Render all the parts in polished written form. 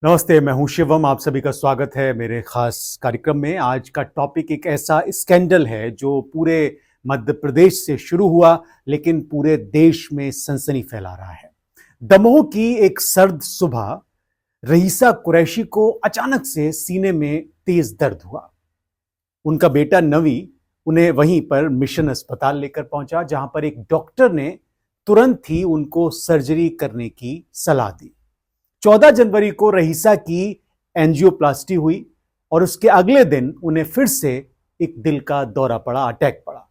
नमस्ते, मैं हूं शिवम। आप सभी का स्वागत है मेरे खास कार्यक्रम में। आज का टॉपिक एक ऐसा स्कैंडल है जो पूरे मध्य प्रदेश से शुरू हुआ लेकिन पूरे देश में सनसनी फैला रहा है। दमोह की एक सर्द सुबह रईसा कुरैशी को अचानक से सीने में तेज दर्द हुआ। उनका बेटा नवी उन्हें वहीं पर मिशन अस्पताल लेकर पहुंचा, जहां पर एक डॉक्टर ने तुरंत ही उनको सर्जरी करने की सलाह दी। 14 जनवरी को रईसा की एंजियोप्लास्टी हुई और उसके अगले दिन उन्हें फिर से एक दिल का दौरा पड़ा, अटैक पड़ा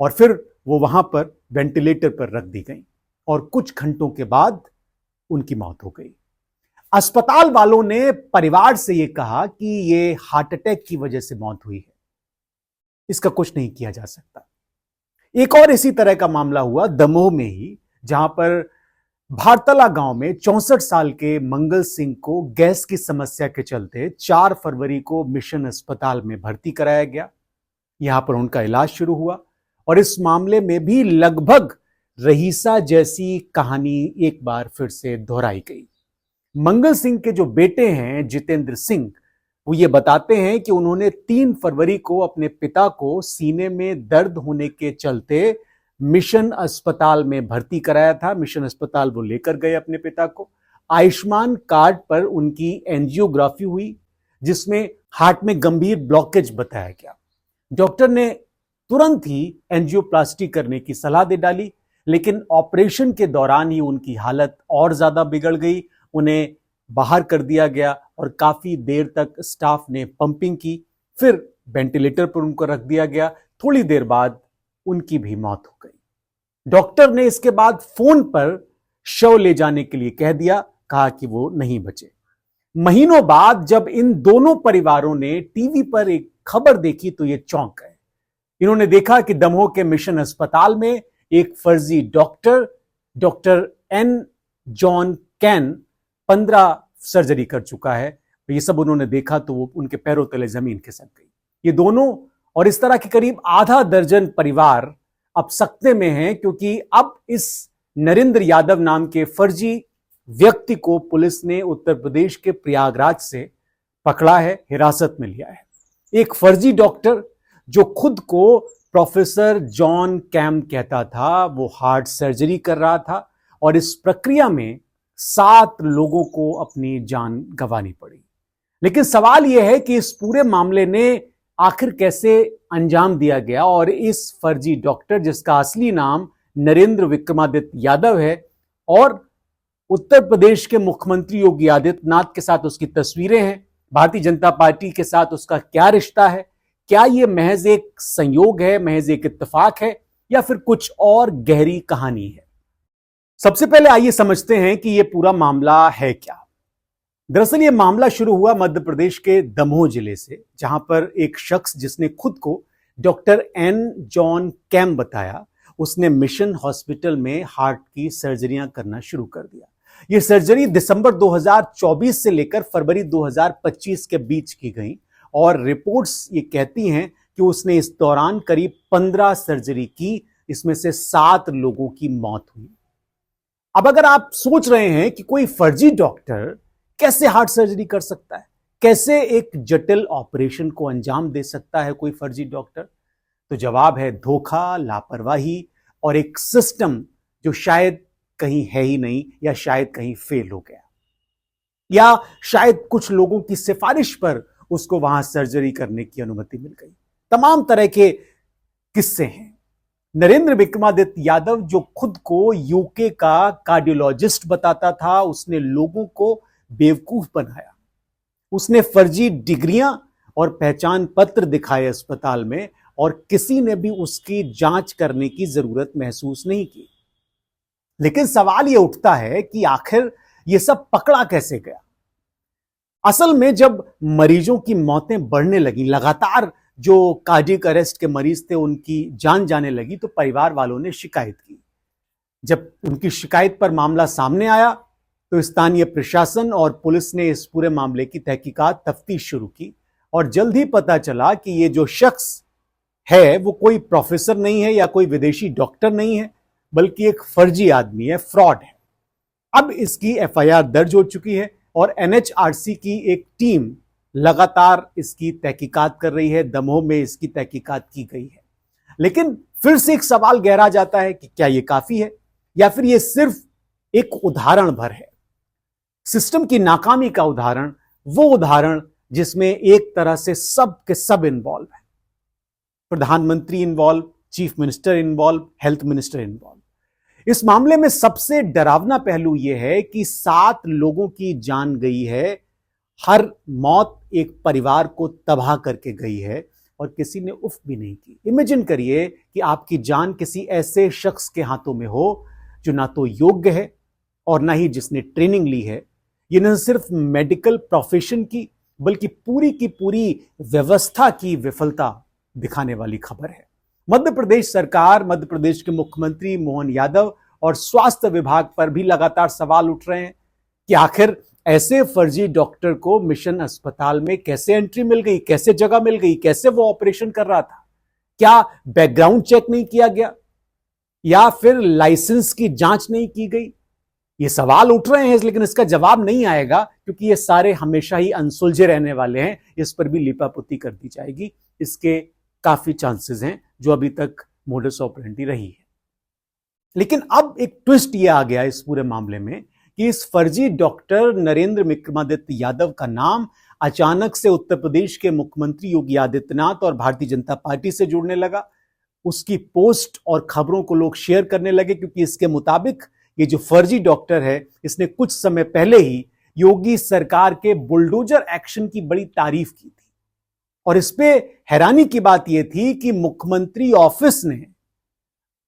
और फिर वो वहां पर वेंटिलेटर पर रख दी गई और कुछ घंटों के बाद उनकी मौत हो गई। अस्पताल वालों ने परिवार से यह कहा कि ये हार्ट अटैक की वजह से मौत हुई है, इसका कुछ नहीं किया जा सकता। एक और इसी तरह का मामला हुआ दमोह में ही, जहां पर भारतला गांव में 64 साल के मंगल सिंह को गैस की समस्या के चलते 4 फरवरी को मिशन अस्पताल में भर्ती कराया गया। यहां पर उनका इलाज शुरू हुआ और इस मामले में भी लगभग रईसा जैसी कहानी एक बार फिर से दोहराई गई। मंगल सिंह के जो बेटे हैं जितेंद्र सिंह, वो ये बताते हैं कि उन्होंने 3 फरवरी को अपने पिता को सीने में दर्द होने के चलते मिशन अस्पताल में भर्ती कराया था। मिशन अस्पताल वो लेकर गए अपने पिता को। आयुष्मान कार्ड पर उनकी एंजियोग्राफी हुई, जिसमें हार्ट में गंभीर ब्लॉकेज बताया गया। डॉक्टर ने तुरंत ही एंजियोप्लास्टी करने की सलाह दे डाली, लेकिन ऑपरेशन के दौरान ही उनकी हालत और ज्यादा बिगड़ गई। उन्हें बाहर कर दिया गया और काफी देर तक स्टाफ ने पंपिंग की, फिर वेंटिलेटर पर उनको रख दिया गया। थोड़ी देर बाद उनकी भी मौत हो गई। डॉक्टर ने इसके बाद फोन पर शव ले जाने के लिए कह दिया, कहा कि वो नहीं बचे। महीनों बाद जब इन दोनों परिवारों ने टीवी पर एक खबर देखी तो ये चौंक गए। इन्होंने देखा कि दमोह के मिशन अस्पताल में एक फर्जी doctor N John Camm 15 surgery कर चुका है। ये सब उन्होंने देखा तो वो उनके पैरों तले जमीन खिसक गई। ये दोनों और इस तरह के करीब आधा दर्जन परिवार अब सकते में हैं, क्योंकि अब इस नरेंद्र यादव नाम के फर्जी व्यक्ति को पुलिस ने उत्तर प्रदेश के प्रयागराज से पकड़ा है, हिरासत में लिया है। एक फर्जी डॉक्टर जो खुद को प्रोफेसर जॉन कैम कहता था, वो हार्ट सर्जरी कर रहा था और इस प्रक्रिया में 7 लोगों को अपनी जान गंवानी पड़ी। लेकिन सवाल यह है कि इस पूरे मामले ने आखिर कैसे अंजाम दिया गया और इस फर्जी डॉक्टर, जिसका असली नाम नरेंद्र विक्रमादित्य यादव है और उत्तर प्रदेश के मुख्यमंत्री योगी आदित्यनाथ के साथ उसकी तस्वीरें हैं, भारतीय जनता पार्टी के साथ उसका क्या रिश्ता है? क्या यह महज एक संयोग है, महज एक इत्तेफाक है, या फिर कुछ और गहरी कहानी है? सबसे पहले आइए समझते हैं कि यह पूरा मामला है क्या। दरअसल ये मामला शुरू हुआ मध्य प्रदेश के दमोह जिले से, जहां पर एक शख्स जिसने खुद को डॉक्टर एन जॉन कैम बताया, उसने मिशन हॉस्पिटल में हार्ट की सर्जरियां करना शुरू कर दिया। ये सर्जरी दिसंबर 2024 से लेकर फरवरी 2025 के बीच की गई और रिपोर्ट्स ये कहती हैं कि उसने इस दौरान करीब 15 सर्जरी की, इसमें से 7 लोगों की मौत हुई। अब अगर आप सोच रहे हैं कि कोई फर्जी डॉक्टर कैसे हार्ट सर्जरी कर सकता है, कैसे एक जटिल ऑपरेशन को अंजाम दे सकता है कोई फर्जी डॉक्टर, तो जवाब है धोखा, लापरवाही और एक सिस्टम जो शायद कहीं है ही नहीं, या शायद कहीं फेल हो गया, या शायद कुछ लोगों की सिफारिश पर उसको वहां सर्जरी करने की अनुमति मिल गई। तमाम तरह के किस्से हैं। नरेंद्र विक्रमादित्य यादव, जो खुद को यूके का कार्डियोलॉजिस्ट बताता था, उसने लोगों को बेवकूफ बनाया। उसने फर्जी डिग्रियां और पहचान पत्र दिखाए अस्पताल में और किसी ने भी उसकी जांच करने की जरूरत महसूस नहीं की। लेकिन सवाल यह उठता है कि आखिर यह सब पकड़ा कैसे गया? असल में जब मरीजों की मौतें बढ़ने लगी, लगातार जो कार्डियक अरेस्ट के मरीज थे उनकी जान जाने लगी, तो परिवार वालों ने शिकायत की। जब उनकी शिकायत पर मामला सामने आया तो स्थानीय प्रशासन और पुलिस ने इस पूरे मामले की तहकीकात, तफ्तीश शुरू की और जल्द ही पता चला कि ये जो शख्स है वो कोई प्रोफेसर नहीं है या कोई विदेशी डॉक्टर नहीं है, बल्कि एक फर्जी आदमी है, फ्रॉड है। अब इसकी एफआईआर दर्ज हो चुकी है और एनएचआरसी की एक टीम लगातार इसकी तहकीकात कर रही है। दमोह में इसकी तहकीकात की गई है, लेकिन फिर से एक सवाल गहरा जाता है कि क्या यह काफी है या फिर यह सिर्फ एक उदाहरण भर है, सिस्टम की नाकामी का उदाहरण, वो उदाहरण जिसमें एक तरह से सब के सब इन्वॉल्व है। प्रधानमंत्री involve, chief minister involve, health minister involve. इस मामले में सबसे डरावना पहलू यह है कि 7 लोगों की जान गई है। हर मौत एक परिवार को तबाह करके गई है और किसी ने उफ भी नहीं की। इमेजिन करिए कि आपकी जान किसी ऐसे शख्स के हाथों में हो जो ना तो योग्य है और ना ही जिसने ट्रेनिंग ली है। ये न सिर्फ मेडिकल प्रोफेशन की बल्कि पूरी की पूरी व्यवस्था की विफलता दिखाने वाली खबर है। मध्य प्रदेश सरकार, मध्य प्रदेश के मुख्यमंत्री मोहन यादव और स्वास्थ्य विभाग पर भी लगातार सवाल उठ रहे हैं कि आखिर ऐसे फर्जी डॉक्टर को मिशन अस्पताल में कैसे एंट्री मिल गई, कैसे जगह मिल गई, कैसे वो ऑपरेशन कर रहा था? क्या बैकग्राउंड चेक नहीं किया गया या फिर लाइसेंस की जांच नहीं की गई? ये सवाल उठ रहे हैं, लेकिन इसका जवाब नहीं आएगा क्योंकि ये सारे हमेशा ही अनसुलझे रहने वाले हैं। इस पर भी लिपापोती कर दी जाएगी। इसके काफी चांसेस हैं जो अभी तक मोडस ऑपरेंडी रही है। लेकिन अब एक ट्विस्ट ये आ गया इस पूरे मामले में कि इस फर्जी डॉक्टर नरेंद्र विक्रमादित्य यादव का नाम अचानक से उत्तर प्रदेश के मुख्यमंत्री योगी आदित्यनाथ और भारतीय जनता पार्टी से जुड़ने लगा। उसकी पोस्ट और खबरों को लोग शेयर करने लगे क्योंकि इसके मुताबिक ये जो फर्जी डॉक्टर है, इसने कुछ समय पहले ही योगी सरकार के बुलडोजर एक्शन की बड़ी तारीफ की थी। और इस पे हैरानी की बात यह थी कि मुख्यमंत्री ऑफिस ने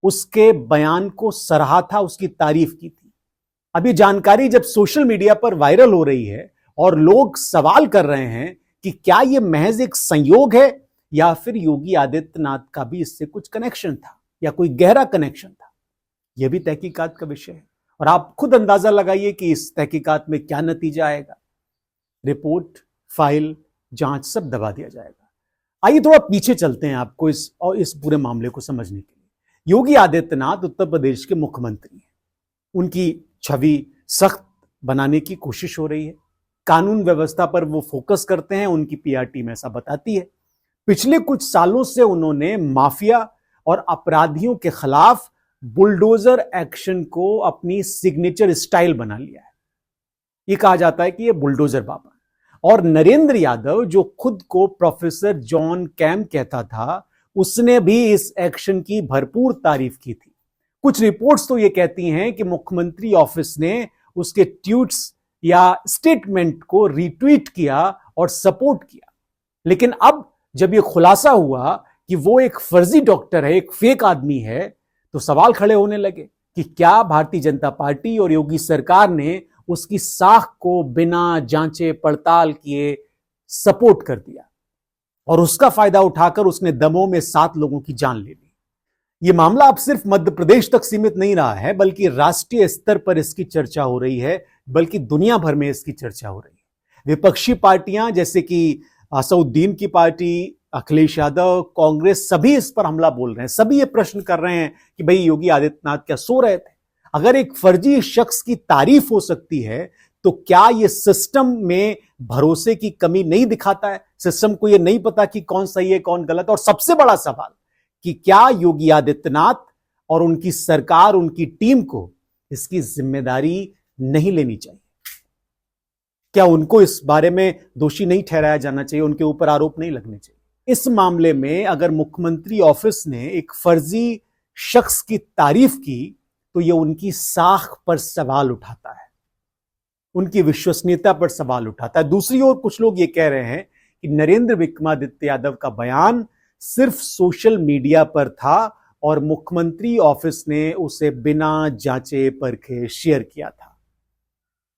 उसके बयान को सराहा था, उसकी तारीफ की थी। अब ये जानकारी जब सोशल मीडिया पर वायरल हो रही है और लोग सवाल कर रहे हैं कि क्या यह महज एक संयोग है या फिर योगी आदित्यनाथ का भी इससे कुछ कनेक्शन था या कोई गहरा कनेक्शन था, यह भी तहकीकात का विषय है। और आप खुद अंदाजा लगाइए कि इस तहकीकात में क्या नतीजा आएगा। रिपोर्ट, फाइल, जांच सब दबा दिया जाएगा। आइए थोड़ा पीछे चलते हैं आपको इस पूरे मामले को समझने के लिए। योगी आदित्यनाथ उत्तर प्रदेश के मुख्यमंत्री हैं। उनकी छवि सख्त बनाने की कोशिश हो रही है। कानून व्यवस्था पर वो फोकस करते हैं, उनकी पीआर टीम ऐसा बताती है। पिछले कुछ सालों से उन्होंने माफिया और अपराधियों के खिलाफ बुलडोजर एक्शन को अपनी सिग्नेचर स्टाइल बना लिया है। यह कहा जाता है कि यह बुलडोजर बाबा। और नरेंद्र यादव, जो खुद को प्रोफेसर जॉन कैम कहता था, उसने भी इस एक्शन की भरपूर तारीफ की थी। कुछ रिपोर्ट्स तो यह कहती हैं कि मुख्यमंत्री ऑफिस ने उसके ट्वीट्स या स्टेटमेंट को रीट्वीट किया और सपोर्ट किया। लेकिन अब जब यह खुलासा हुआ कि वो एक फर्जी डॉक्टर है, एक फेक आदमी है, तो सवाल खड़े होने लगे कि क्या भारतीय जनता पार्टी और योगी सरकार ने उसकी साख को बिना जांचे पड़ताल किए सपोर्ट कर दिया और उसका फायदा उठाकर उसने दमोह में 7 लोगों की जान ले ली। यह मामला अब सिर्फ मध्य प्रदेश तक सीमित नहीं रहा है, बल्कि राष्ट्रीय स्तर पर इसकी चर्चा हो रही है, बल्कि दुनिया भर में इसकी चर्चा हो रही है। विपक्षी पार्टियां जैसे कि असउद्दीन की पार्टी, अखिलेश यादव, कांग्रेस, सभी इस पर हमला बोल रहे हैं। सभी ये प्रश्न कर रहे हैं कि भाई योगी आदित्यनाथ क्या सो रहे थे? अगर एक फर्जी शख्स की तारीफ हो सकती है तो क्या यह सिस्टम में भरोसे की कमी नहीं दिखाता है? सिस्टम को यह नहीं पता कि कौन सही है कौन गलत? और सबसे बड़ा सवाल कि क्या योगी आदित्यनाथ और उनकी सरकार, उनकी टीम को इसकी जिम्मेदारी नहीं लेनी चाहिए? क्या उनको इस बारे में दोषी नहीं ठहराया जाना चाहिए? उनके ऊपर आरोप नहीं लगने चाहिए? इस मामले में अगर मुख्यमंत्री ऑफिस ने एक फर्जी शख्स की तारीफ की तो यह उनकी साख पर सवाल उठाता है, उनकी विश्वसनीयता पर सवाल उठाता है। दूसरी ओर कुछ लोग यह कह रहे हैं कि नरेंद्र विक्रमादित्य यादव का बयान सिर्फ सोशल मीडिया पर था और मुख्यमंत्री ऑफिस ने उसे बिना जांचे परखे शेयर किया था।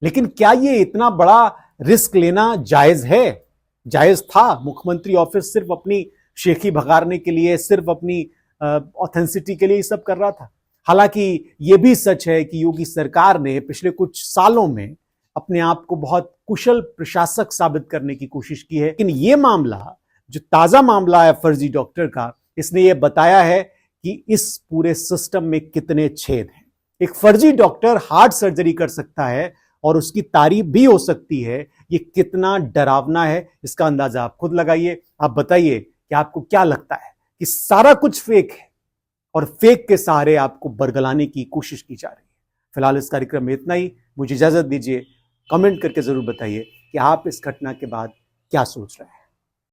लेकिन क्या यह इतना बड़ा रिस्क लेना जायज है? जायज था? मुख्यमंत्री ऑफिस सिर्फ अपनी शेखी भगाड़ने के लिए, सिर्फ अपनी ऑथेंसिटी के लिए सब कर रहा था। हालांकि यह भी सच है कि योगी सरकार ने पिछले कुछ सालों में अपने आप को बहुत कुशल प्रशासक साबित करने की कोशिश की है। लेकिन यह मामला, जो ताजा मामला है फर्जी डॉक्टर का, इसने यह बताया है कि इस पूरे सिस्टम में कितने छेद हैं। एक फर्जी डॉक्टर हार्ट सर्जरी कर सकता है और उसकी तारीफ भी हो सकती है। ये कितना डरावना है इसका अंदाजा आप खुद लगाइए। आप बताइए कि आपको क्या लगता है कि सारा कुछ फेक है और फेक के सहारे आपको बरगलाने की कोशिश की जा रही है। फिलहाल इस कार्यक्रम में इतना ही। मुझे इजाजत दीजिए। कमेंट करके जरूर बताइए कि आप इस घटना के बाद क्या सोच रहे हैं।